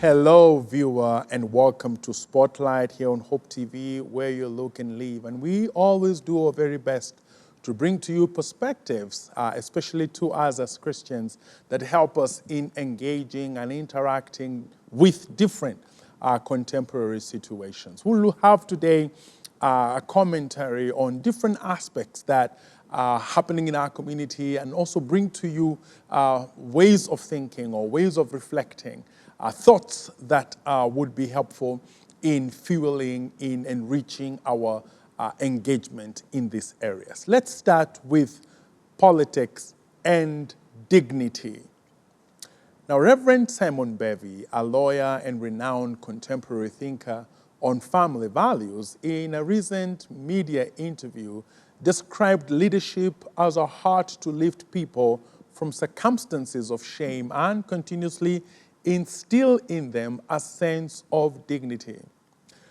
Hello, viewer, and welcome to Spotlight here on Hope TV, where you look and live. And we always do our very best to bring to you perspectives, especially to us as Christians, that help us in engaging and interacting with different contemporary situations. We'll have today a commentary on different aspects that are happening in our community, and also bring to you ways of thinking or ways of reflecting, thoughts that would be helpful in fueling, in enriching our engagement in these areas. Let's start with politics and dignity. Now, Reverend Simon Bevy, a lawyer and renowned contemporary thinker on family values, in a recent media interview, described leadership as a heart to lift people from circumstances of shame and continuously instill in them a sense of dignity.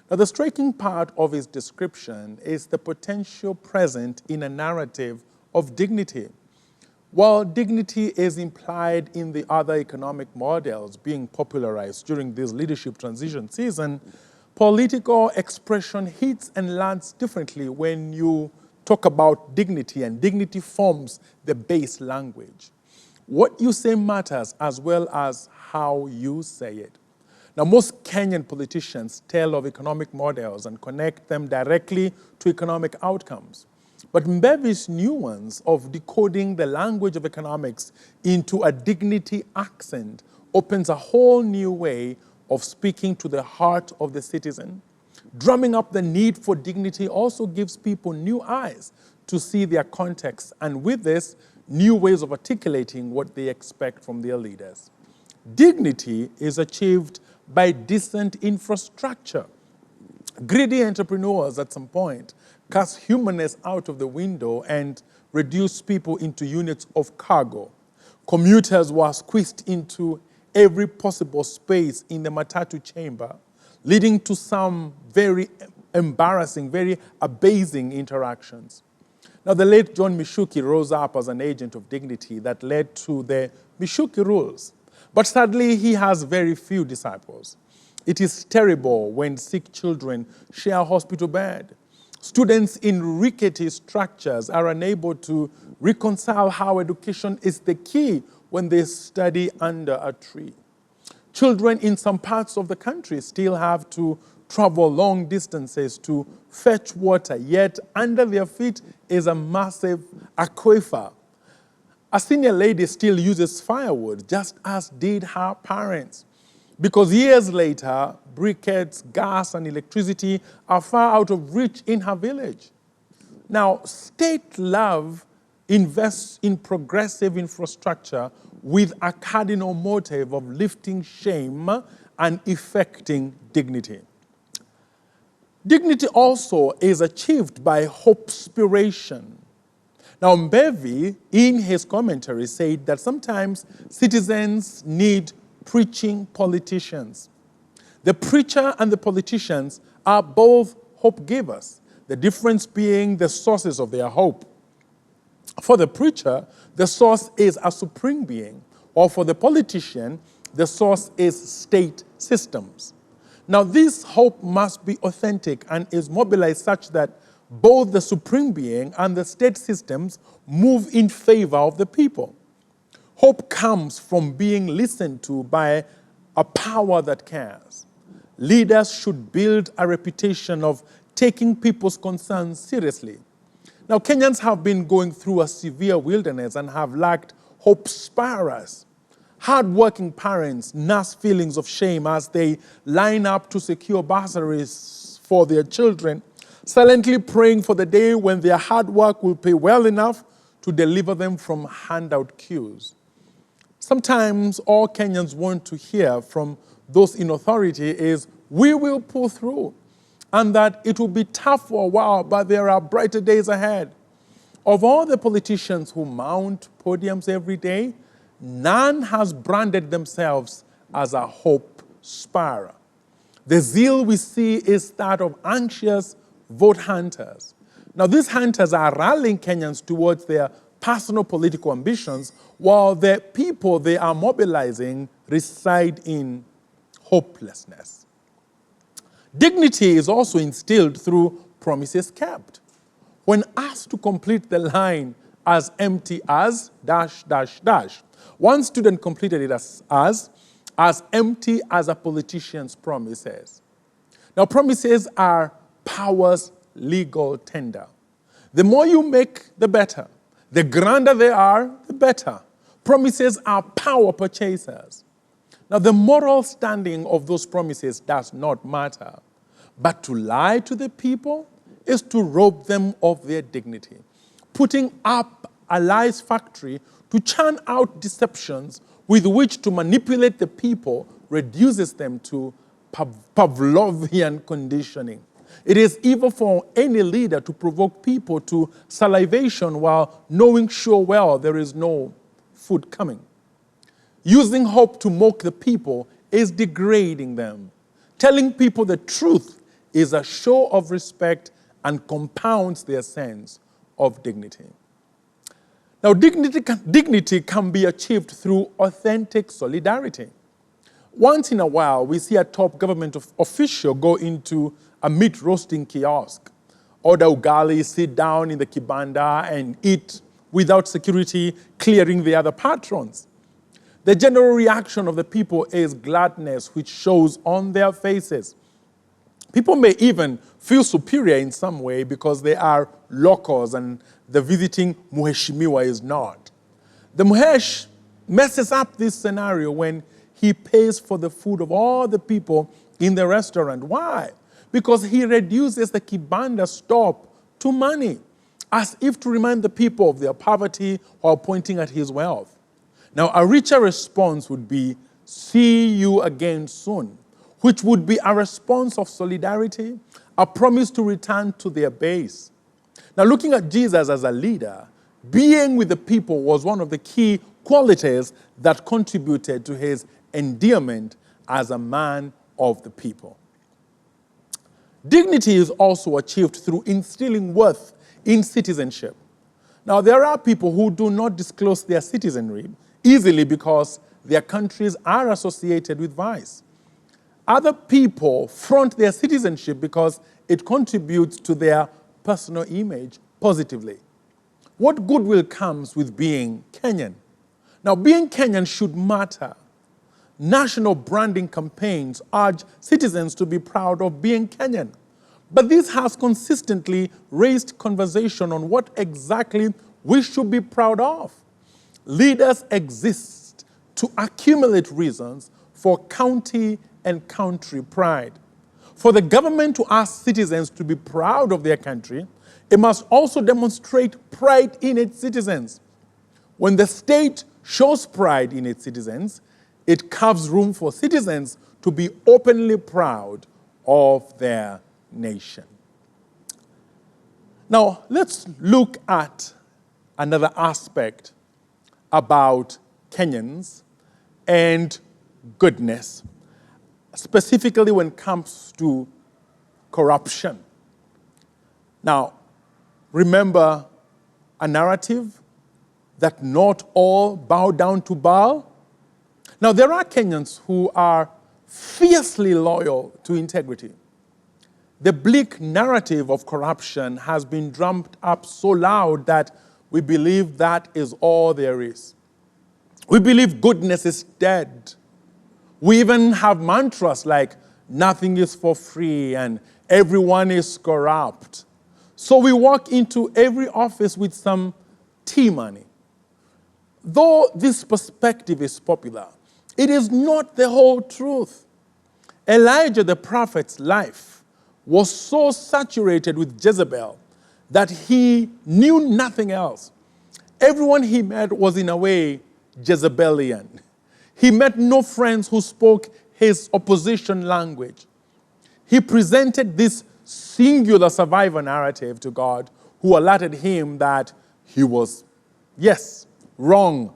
Now, the striking part of his description is the potential present in a narrative of dignity. While dignity is implied in the other economic models being popularized during this leadership transition season, political expression hits and lands differently when you talk about dignity, and dignity forms the base language. What you say matters as well as how you say it. Now, most Kenyan politicians tell of economic models and connect them directly to economic outcomes. But Mbevi's nuance of decoding the language of economics into a dignity accent opens a whole new way of speaking to the heart of the citizen. Drumming up the need for dignity also gives people new eyes to see their context, and with this, new ways of articulating what they expect from their leaders. Dignity is achieved by decent infrastructure. Greedy entrepreneurs at some point cast humanness out of the window and reduced people into units of cargo. Commuters were squeezed into every possible space in the Matatu chamber, leading to some very embarrassing, very abasing interactions. Now, the late John Mishuki rose up as an agent of dignity that led to the Mishuki rules. But sadly, he has very few disciples. It is terrible when sick children share a hospital bed. Students in rickety structures are unable to reconcile how education is the key when they study under a tree. Children in some parts of the country still have to travel long distances to fetch water, yet under their feet is a massive aquifer. A senior lady still uses firewood, just as did her parents, because years later, briquettes, gas, and electricity are far out of reach in her village. Now, state love invests in progressive infrastructure with a cardinal motive of lifting shame and effecting dignity. Dignity also is achieved by hope-spiration. Now, Mbevi, in his commentary, said that sometimes citizens need preaching politicians. The preacher and the politicians are both hope givers, the difference being the sources of their hope. For the preacher, the source is a supreme being, or for the politician, the source is state systems. Now, this hope must be authentic and is mobilized such that both the supreme being and the state systems move in favor of the people. Hope comes from being listened to by a power that cares. Leaders should build a reputation of taking people's concerns seriously. Now, Kenyans have been going through a severe wilderness and have lacked hope sparers. Hard-working parents nurse feelings of shame as they line up to secure bursaries for their children, silently praying for the day when their hard work will pay well enough to deliver them from handout queues. Sometimes all Kenyans want to hear from those in authority is, "We will pull through," and that it will be tough for a while, but there are brighter days ahead. Of all the politicians who mount podiums every day, none has branded themselves as a hope sparer. The zeal we see is that of anxious vote hunters. Now, these hunters are rallying Kenyans towards their personal political ambitions, while the people they are mobilizing reside in hopelessness. Dignity is also instilled through promises kept. When asked to complete the line as empty as ... One student completed it as empty as a politician's promises. Now, promises are power's legal tender. The more you make, the better. The grander they are, the better. Promises are power purchasers. Now, the moral standing of those promises does not matter. But to lie to the people is to rob them of their dignity. Putting up a lies factory to churn out deceptions with which to manipulate the people reduces them to Pavlovian conditioning. It is evil for any leader to provoke people to salivation while knowing sure well there is no food coming. Using hope to mock the people is degrading them. Telling people the truth is a show of respect and compounds their sense of dignity. Now, dignity can be achieved through authentic solidarity. Once in a while, we see a top government official go into a meat roasting kiosk, order ugali, sit down in the kibanda and eat without security clearing the other patrons. The general reaction of the people is gladness, which shows on their faces. People may even feel superior in some way because they are locals and the visiting muheshimiwa is not. The muhesh messes up this scenario when he pays for the food of all the people in the restaurant. Why? Because he reduces the kibanda stop to money, as if to remind the people of their poverty while pointing at his wealth. Now, a richer response would be, "See you again soon," which would be a response of solidarity, a promise to return to their base. Now, looking at Jesus as a leader, being with the people was one of the key qualities that contributed to his endearment as a man of the people. Dignity is also achieved through instilling worth in citizenship. Now, there are people who do not disclose their citizenry easily because their countries are associated with vice. Other people front their citizenship because it contributes to their personal image positively. What goodwill comes with being Kenyan? Now, being Kenyan should matter. National branding campaigns urge citizens to be proud of being Kenyan. But this has consistently raised conversation on what exactly we should be proud of. Leaders exist to accumulate reasons for county and country pride. For the government to ask citizens to be proud of their country, it must also demonstrate pride in its citizens. When the state shows pride in its citizens, it carves room for citizens to be openly proud of their nation. Now, let's look at another aspect about Kenyans and goodness, specifically when it comes to corruption. Now, remember a narrative that not all bow down to Baal? Now, there are Kenyans who are fiercely loyal to integrity. The bleak narrative of corruption has been drummed up so loud that we believe that is all there is. We believe goodness is dead. We even have mantras like, nothing is for free and everyone is corrupt. So we walk into every office with some tea money. Though this perspective is popular, it is not the whole truth. Elijah the prophet's life was so saturated with Jezebel that he knew nothing else. Everyone he met was in a way Jezebelian. He met no friends who spoke his opposition language. He presented this singular survivor narrative to God, who alerted him that he was, yes, wrong.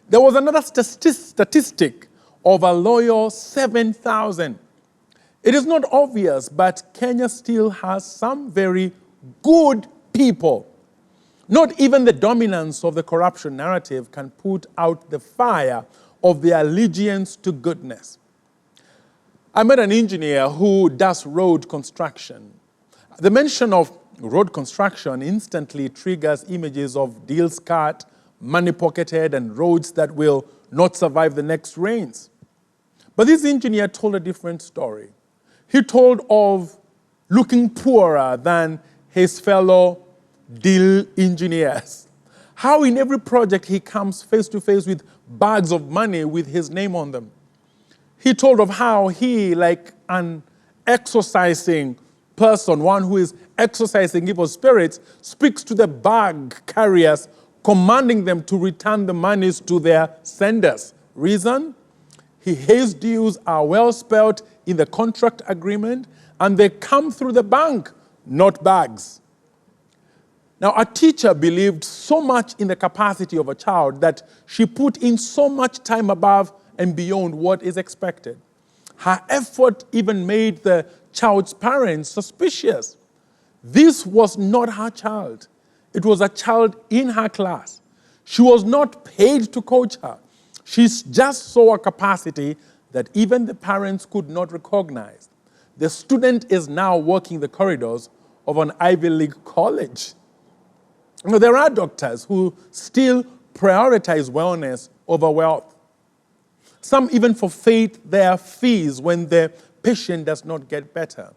There was another statistic of a loyal 7,000. It is not obvious, but Kenya still has some very good people. Not even the dominance of the corruption narrative can put out the fire of their allegiance to goodness. I met an engineer who does road construction. The mention of road construction instantly triggers images of deals cut, money pocketed, and roads that will not survive the next rains. But this engineer told a different story. He told of looking poorer than his fellow deal engineers. How in every project he comes face to face with bags of money with his name on them. He told of how he, like an exorcising person, one who is exorcising evil spirits, speaks to the bag carriers, commanding them to return the monies to their senders. Reason? His dues are well spelled in the contract agreement, and they come through the bank, not bags. Now, a teacher believed so much in the capacity of a child that she put in so much time above and beyond what is expected. Her effort even made the child's parents suspicious. This was not her child. It was a child in her class. She was not paid to coach her. She just saw a capacity that even the parents could not recognize. The student is now walking the corridors of an Ivy League college. Now, there are doctors who still prioritize wellness over wealth. Some even forfeit their fees when the patient does not get better.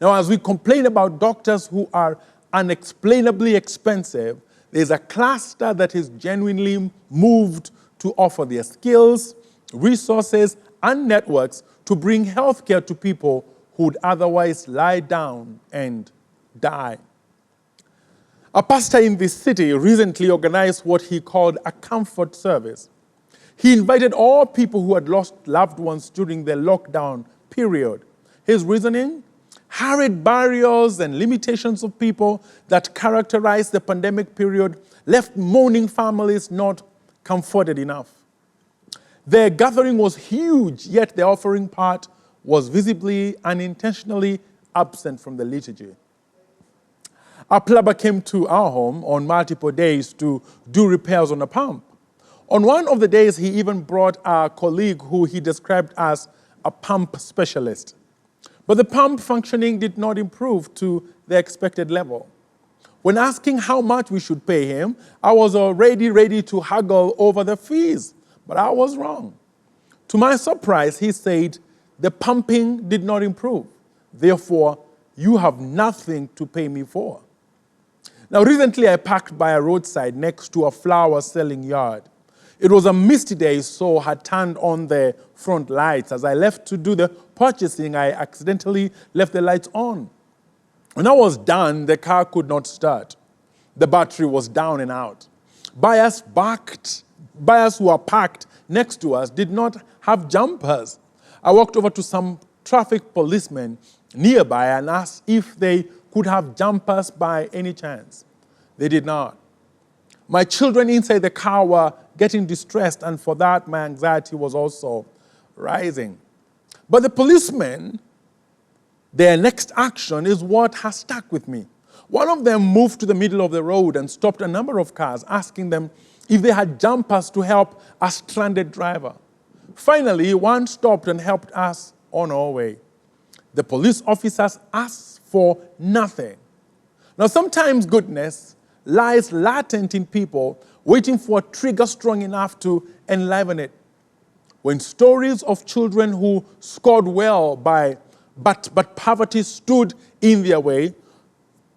Now, as we complain about doctors who are unexplainably expensive, there's a cluster that is genuinely moved to offer their skills, resources, and networks to bring healthcare to people who would otherwise lie down and die. A pastor in this city recently organized what he called a comfort service. He invited all people who had lost loved ones during the lockdown period. His reasoning? Hurried burials and limitations of people that characterized the pandemic period left mourning families not comforted enough. Their gathering was huge, yet the offering part was visibly and intentionally absent from the liturgy. A plumber came to our home on multiple days to do repairs on a pump. On one of the days, he even brought a colleague who he described as a pump specialist. But the pump functioning did not improve to the expected level. When asking how much we should pay him, I was already ready to haggle over the fees, but I was wrong. To my surprise, he said, "The pumping did not improve. Therefore, you have nothing to pay me for." Now, recently I parked by a roadside next to a flower selling yard. It was a misty day, so I had turned on the front lights. As I left to do the purchasing, I accidentally left the lights on. When I was done, the car could not start. The battery was down and out. Buyers who were parked next to us did not have jumpers. I walked over to some traffic policemen nearby and asked if they could have jumpers by any chance. They did not. My children inside the car were getting distressed, and for that, my anxiety was also rising. But the policemen, their next action is what has stuck with me. One of them moved to the middle of the road and stopped a number of cars, asking them if they had jumpers to help a stranded driver. Finally, one stopped and helped us on our way. The police officers asked for nothing. Now, sometimes goodness lies latent in people, waiting for a trigger strong enough to enliven it. When stories of children who scored well but poverty stood in their way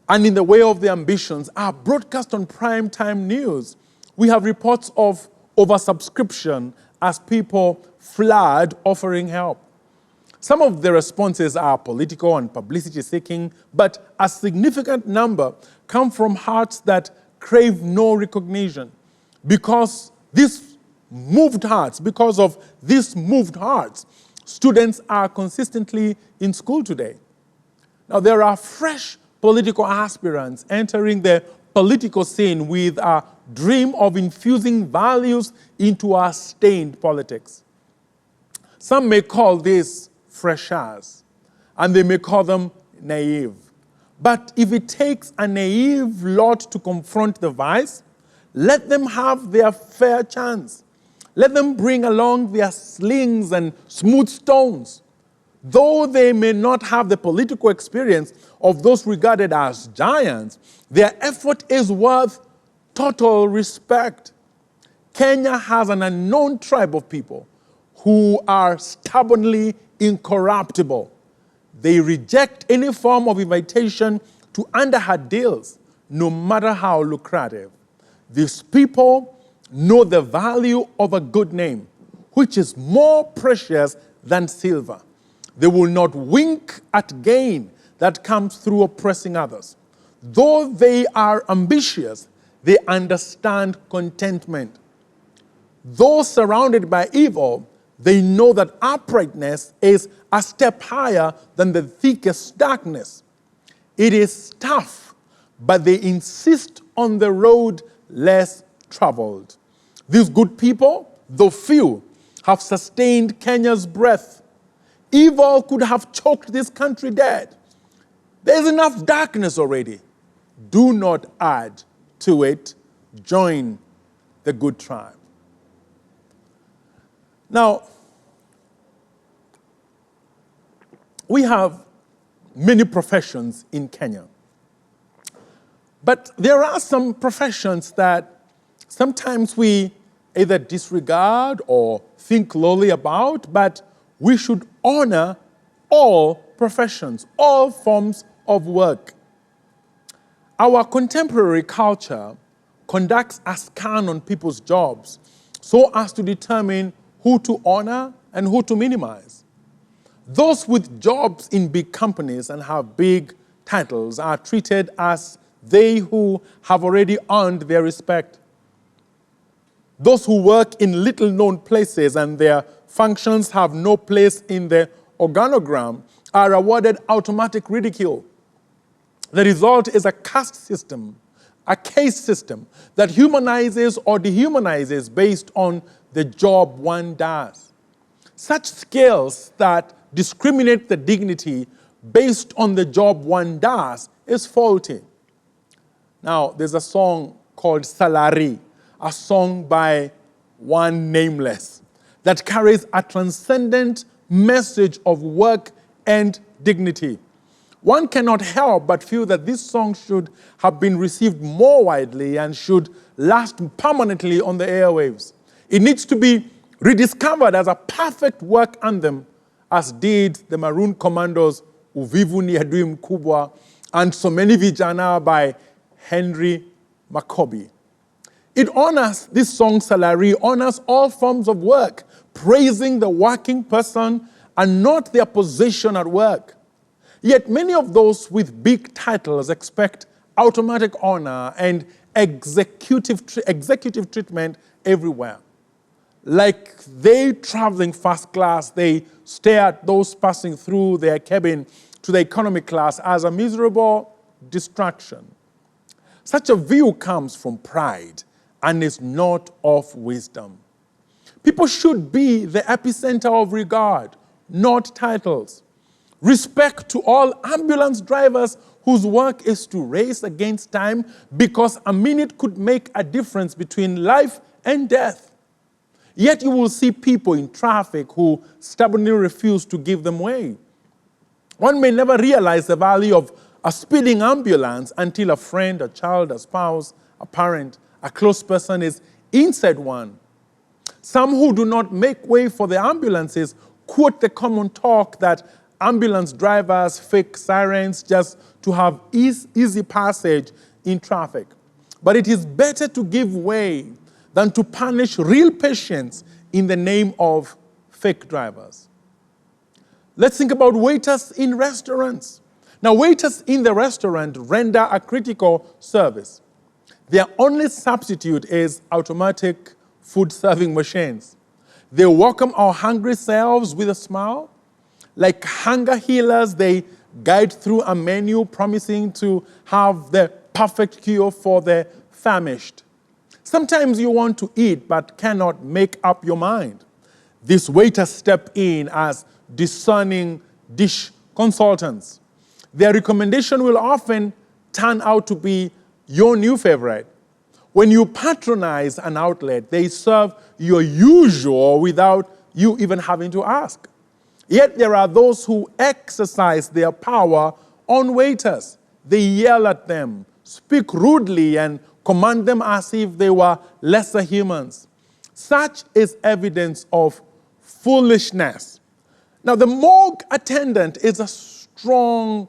and in the way of their ambitions are broadcast on primetime news, we have reports of oversubscription as people flood offering help. Some of the responses are political and publicity-seeking, but a significant number come from hearts that crave no recognition. Because of these moved hearts, students are consistently in school today. Now, there are fresh political aspirants entering the political scene with a dream of infusing values into our stained politics. Some may call this freshers, and they may call them naive. But if it takes a naive lot to confront the vice, let them have their fair chance. Let them bring along their slings and smooth stones. Though they may not have the political experience of those regarded as giants, their effort is worth total respect. Kenya has an unknown tribe of people who are stubbornly incorruptible. They reject any form of invitation to underhand deals, no matter how lucrative. These people know the value of a good name, which is more precious than silver. They will not wink at gain that comes through oppressing others. Though they are ambitious, they understand contentment. Though surrounded by evil, they know that uprightness is a step higher than the thickest darkness. It is tough, but they insist on the road less traveled. These good people, though few, have sustained Kenya's breath. Evil could have choked this country dead. There's enough darkness already. Do not add to it. Join the good tribe. Now, we have many professions in Kenya. But there are some professions that sometimes we either disregard or think lowly about, but we should honor all professions, all forms of work. Our contemporary culture conducts a scan on people's jobs so as to determine who to honor and who to minimize. Those with jobs in big companies and have big titles are treated as they who have already earned their respect. Those who work in little-known places and their functions have no place in the organogram are awarded automatic ridicule. The result is a caste system, a caste system that humanizes or dehumanizes based on the job one does. Such scales that discriminate the dignity based on the job one does is faulty. Now, there's a song called Salary, a song by one nameless, that carries a transcendent message of work and dignity. One cannot help but feel that this song should have been received more widely and should last permanently on the airwaves. It needs to be rediscovered as a perfect work anthem, as did the Maroon Commandos' Uvivu ni Adui Mkubwa and So Many Vijana by Henry Makobi. It honors, this song Salary honors all forms of work, praising the working person and not their position at work. Yet many of those with big titles expect automatic honor and executive treatment everywhere. Like they traveling first class, they stare at those passing through their cabin to the economy class as a miserable distraction. Such a view comes from pride and is not of wisdom. People should be the epicenter of regard, not titles. Respect to all ambulance drivers whose work is to race against time because a minute could make a difference between life and death. Yet you will see people in traffic who stubbornly refuse to give them way. One may never realize the value of a speeding ambulance until a friend, a child, a spouse, a parent, a close person is inside one. Some who do not make way for the ambulances quote the common talk that ambulance drivers fake sirens just to have easy passage in traffic. But it is better to give way than to punish real patients in the name of fake drivers. Let's think about waiters in restaurants. Now, waiters in the restaurant render a critical service. Their only substitute is automatic food serving machines. They welcome our hungry selves with a smile. Like hunger healers, they guide through a menu promising to have the perfect cure for the famished. Sometimes you want to eat but cannot make up your mind. These waiters step in as discerning dish consultants. Their recommendation will often turn out to be your new favorite. When you patronize an outlet, they serve your usual without you even having to ask. Yet there are those who exercise their power on waiters. They yell at them, speak rudely, and command them as if they were lesser humans. Such is evidence of foolishness. Now, the morgue attendant is a strong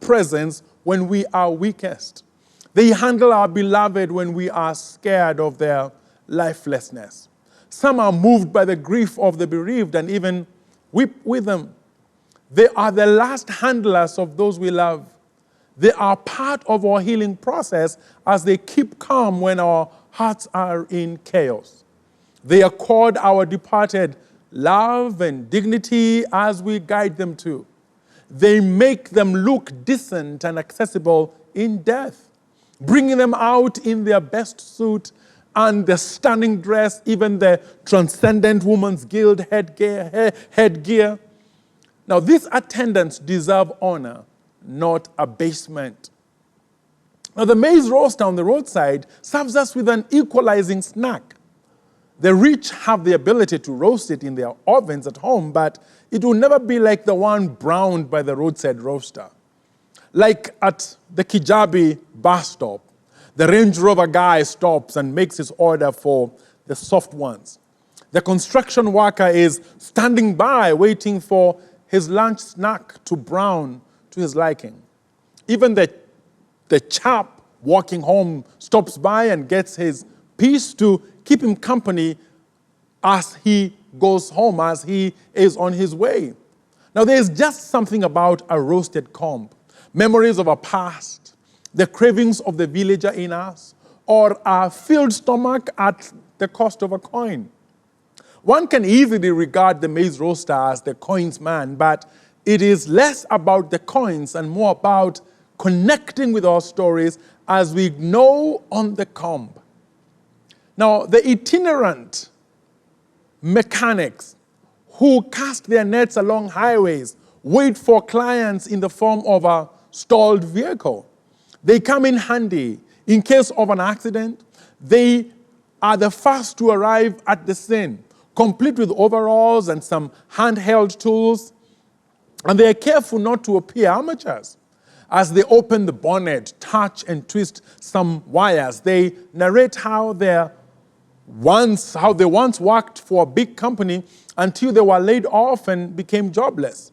presence when we are weakest. They handle our beloved when we are scared of their lifelessness. Some are moved by the grief of the bereaved and even weep with them. They are the last handlers of those we love. They are part of our healing process as they keep calm when our hearts are in chaos. They accord our departed love and dignity as we guide them to. They make them look decent and accessible in death, bringing them out in their best suit and the stunning dress, even the transcendent woman's guild headgear. Now, these attendants deserve honor, not abasement. Now, the maize roaster on the roadside serves us with an equalizing snack. The rich have the ability to roast it in their ovens at home, but it will never be like the one browned by the roadside roaster. Like at the Kijabi bus stop, the Range Rover guy stops and makes his order for the soft ones. The construction worker is standing by waiting for his lunch snack to brown to his liking. Even the chap walking home stops by and gets his piece to keep him company as he goes home, as he is on his way. Now, there's just something about a roasted comb, memories of a past, the cravings of the villager in us, or a filled stomach at the cost of a coin. One can easily regard the maize roaster as the coins man, but it is less about the coins and more about connecting with our stories as we gnaw on the comb. Now, the itinerant mechanics who cast their nets along highways wait for clients in the form of a stalled vehicle. They come in handy in case of an accident. They are the first to arrive at the scene, complete with overalls and some handheld tools. And they are careful not to appear amateurs. As they open the bonnet, touch and twist some wires, they narrate how they once worked for a big company until they were laid off and became jobless.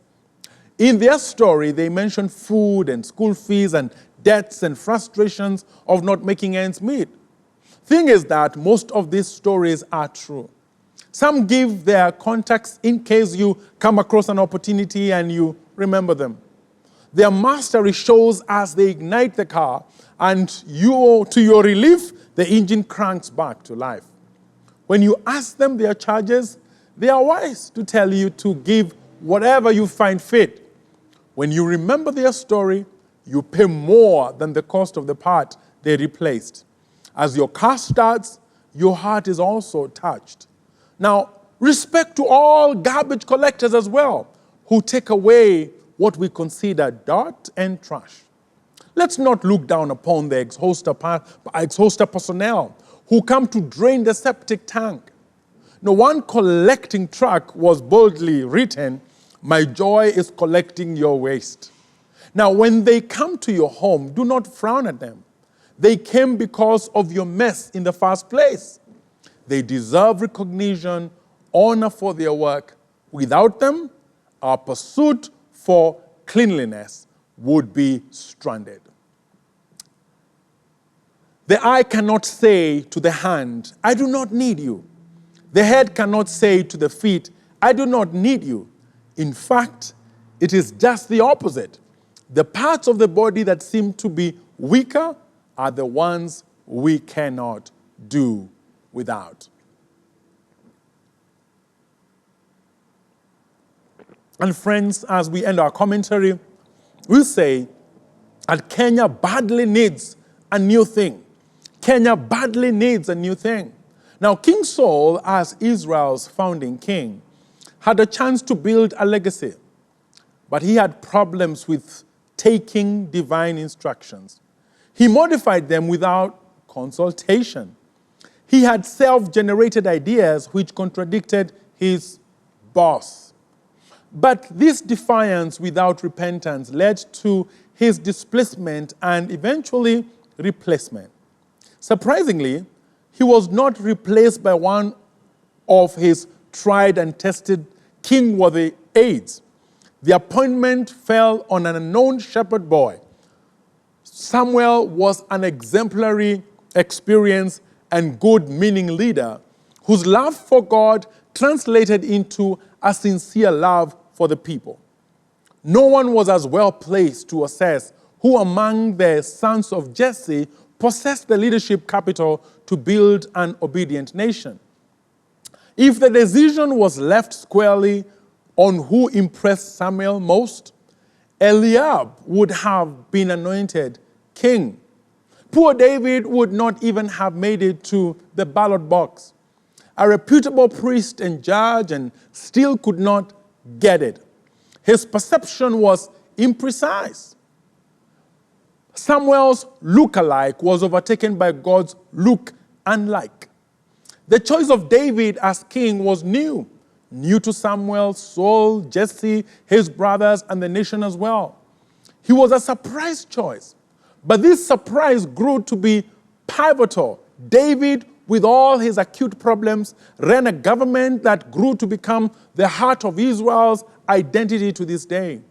In their story, they mention food and school fees and debts and frustrations of not making ends meet. Thing is that most of these stories are true. Some give their context in case you come across an opportunity and you remember them. Their mastery shows as they ignite the car, and to your relief, the engine cranks back to life. When you ask them their charges, they are wise to tell you to give whatever you find fit. When you remember their story, you pay more than the cost of the part they replaced. As your car starts, your heart is also touched. Now, respect to all garbage collectors as well, who take away what we consider dirt and trash. Let's not look down upon the ex-hoster personnel who come to drain the septic tank. No one collecting truck was boldly written, "My joy is collecting your waste." Now, when they come to your home, do not frown at them. They came because of your mess in the first place. They deserve recognition, honor for their work. Without them, our pursuit for cleanliness would be stranded. The eye cannot say to the hand, "I do not need you." The head cannot say to the feet, "I do not need you." In fact, it is just the opposite. The parts of the body that seem to be weaker are the ones we cannot do without. And friends, as we end our commentary, we say that Kenya badly needs a new thing. Kenya badly needs a new thing. Now, King Saul, as Israel's founding king, had a chance to build a legacy, but he had problems with taking divine instructions. He modified them without consultation. He had self-generated ideas which contradicted his boss. But this defiance without repentance led to his displacement and eventually replacement. Surprisingly, he was not replaced by one of his tried and tested king-worthy aides. The appointment fell on an unknown shepherd boy. Samuel was an exemplary, experienced, and good-meaning leader whose love for God translated into a sincere love for the people. No one was as well placed to assess who among the sons of Jesse possessed the leadership capital to build an obedient nation. If the decision was left squarely on who impressed Samuel most, Eliab would have been anointed king. Poor David would not even have made it to the ballot box. A reputable priest and judge, and still could not get it. His perception was imprecise. Samuel's look-alike was overtaken by God's look-unlike. The choice of David as king was new to Samuel, Saul, Jesse, his brothers, and the nation as well. He was a surprise choice, but this surprise grew to be pivotal. David, with all his acute problems, ran a government that grew to become the heart of Israel's identity to this day.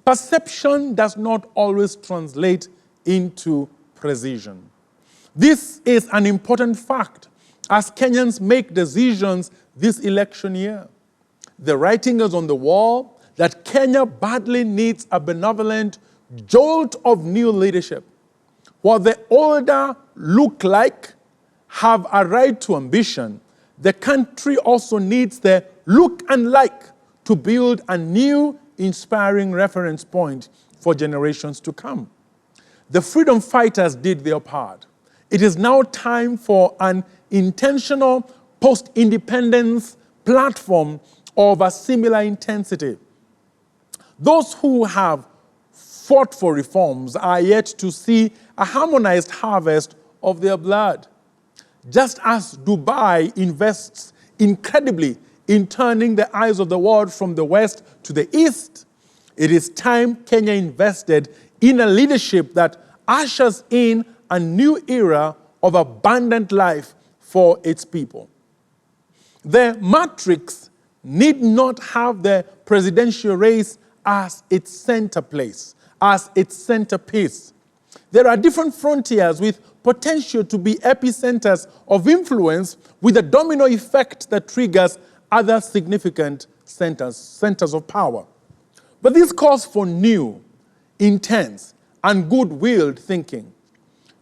Perception does not always translate into precision. This is an important fact as Kenyans make decisions this election year. The writing is on the wall that Kenya badly needs a benevolent jolt of new leadership. While the older look like have a right to ambition, the country also needs the look and like to build a new, inspiring reference point for generations to come. The freedom fighters did their part. It is now time for an intentional post-independence platform of a similar intensity. Those who have fought for reforms are yet to see a harmonized harvest of their blood. Just as Dubai invests incredibly in turning the eyes of the world from the west to the east, it is time Kenya invested in a leadership that ushers in a new era of abundant life for its people. The matrix need not have the presidential race as its center place, as its centerpiece. There are different frontiers with potential to be epicenters of influence with a domino effect that triggers other significant centers of power. But this calls for new, intense, and good-willed thinking.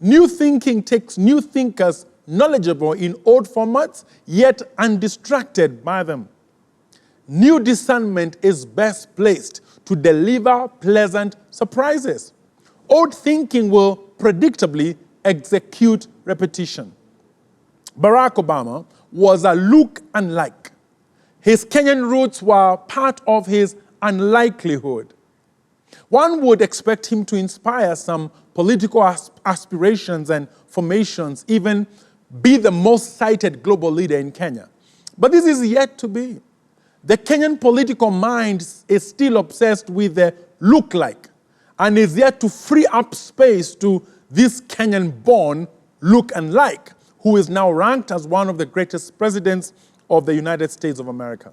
New thinking takes new thinkers knowledgeable in old formats, yet undistracted by them. New discernment is best placed to deliver pleasant surprises. Old thinking will predictably execute repetition. Barack Obama was a look-alike. His Kenyan roots were part of his unlikelihood. One would expect him to inspire some political aspirations and formations, even be the most cited global leader in Kenya. But this is yet to be. The Kenyan political mind is still obsessed with the look-like and is yet to free up space to this Kenyan-born look-alike, who is now ranked as one of the greatest presidents of the United States of America.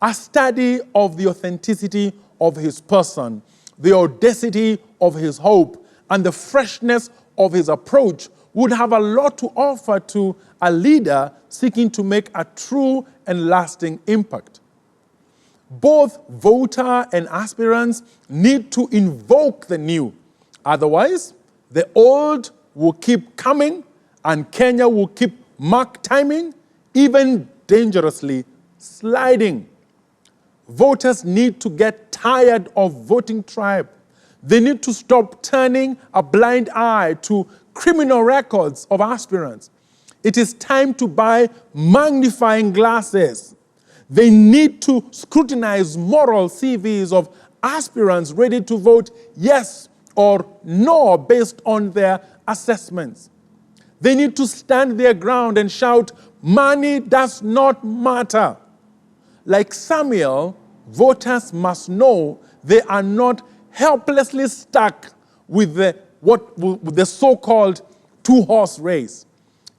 A study of the authenticity of his person, the audacity of his hope, and the freshness of his approach would have a lot to offer to a leader seeking to make a true and lasting impact. Both voter and aspirants need to invoke the new. Otherwise, the old will keep coming and Kenya will keep mark timing, even dangerously sliding. Voters need to get tired of voting tribe. They need to stop turning a blind eye to criminal records of aspirants. It is time to buy magnifying glasses. They need to scrutinize moral CVs of aspirants ready to vote yes or no based on their assessments. They need to stand their ground and shout, "Money does not matter." Like Samuel, voters must know they are not helplessly stuck with the so-called two-horse race.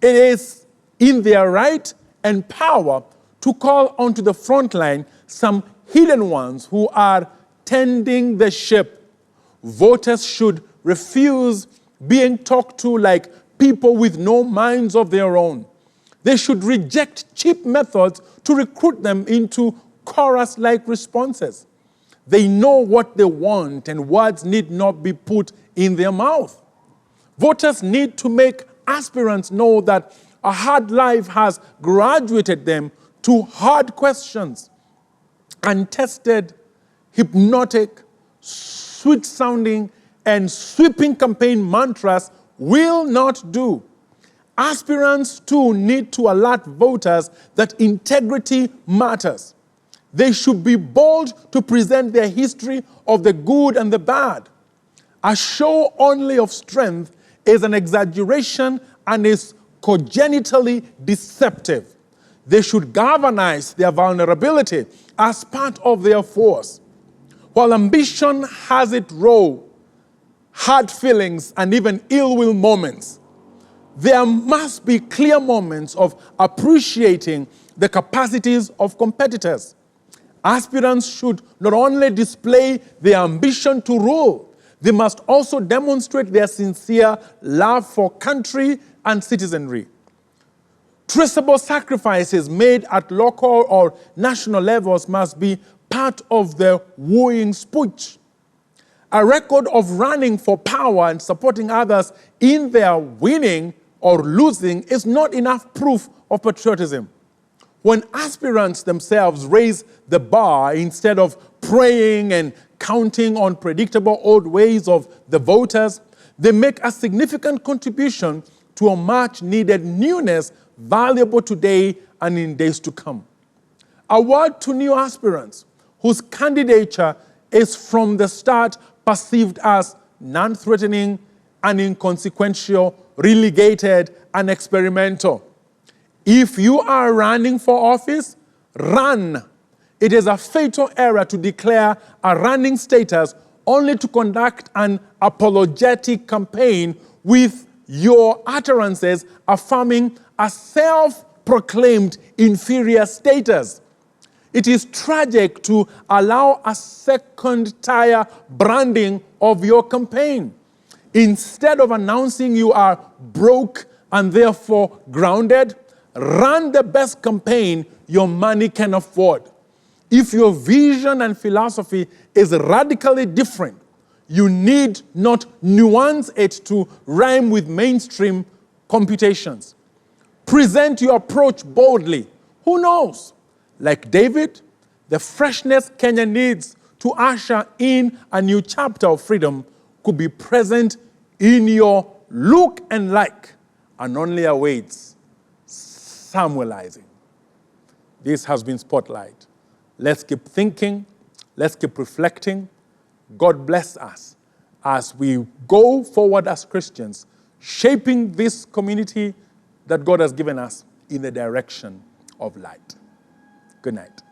It is in their right and power to call onto the front line some hidden ones who are tending the ship. Voters should refuse being talked to like people with no minds of their own. They should reject cheap methods to recruit them into chorus-like responses. They know what they want, and words need not be put in their mouth. Voters need to make aspirants know that a hard life has graduated them to hard questions. Untested, hypnotic, sweet-sounding, and sweeping campaign mantras will not do. Aspirants, too, need to alert voters that integrity matters. They should be bold to present their history of the good and the bad. A show only of strength is an exaggeration and is congenitally deceptive. They should galvanize their vulnerability as part of their force. While ambition has its role, hard feelings, and even ill-will moments, there must be clear moments of appreciating the capacities of competitors. Aspirants should not only display their ambition to rule, they must also demonstrate their sincere love for country and citizenry. Traceable sacrifices made at local or national levels must be part of the wooing speech. A record of running for power and supporting others in their winning or losing is not enough proof of patriotism. When aspirants themselves raise the bar instead of praying and counting on predictable old ways of the voters, they make a significant contribution to a much-needed newness valuable today and in days to come. A word to new aspirants whose candidature is from the start perceived as non-threatening and inconsequential, relegated and experimental. If you are running for office, run. It is a fatal error to declare a running status only to conduct an apologetic campaign with your utterances affirming a self-proclaimed inferior status. It is tragic to allow a second-tier branding of your campaign. Instead of announcing you are broke and therefore grounded, run the best campaign your money can afford. If your vision and philosophy is radically different, you need not nuance it to rhyme with mainstream computations. Present your approach boldly. Who knows? Like David, the freshness Kenya needs to usher in a new chapter of freedom could be present in your look and like, and only awaits Samuelizing. This has been Spotlight. Let's keep thinking. Let's keep reflecting. God bless us as we go forward as Christians, shaping this community that God has given us in the direction of light. Good night.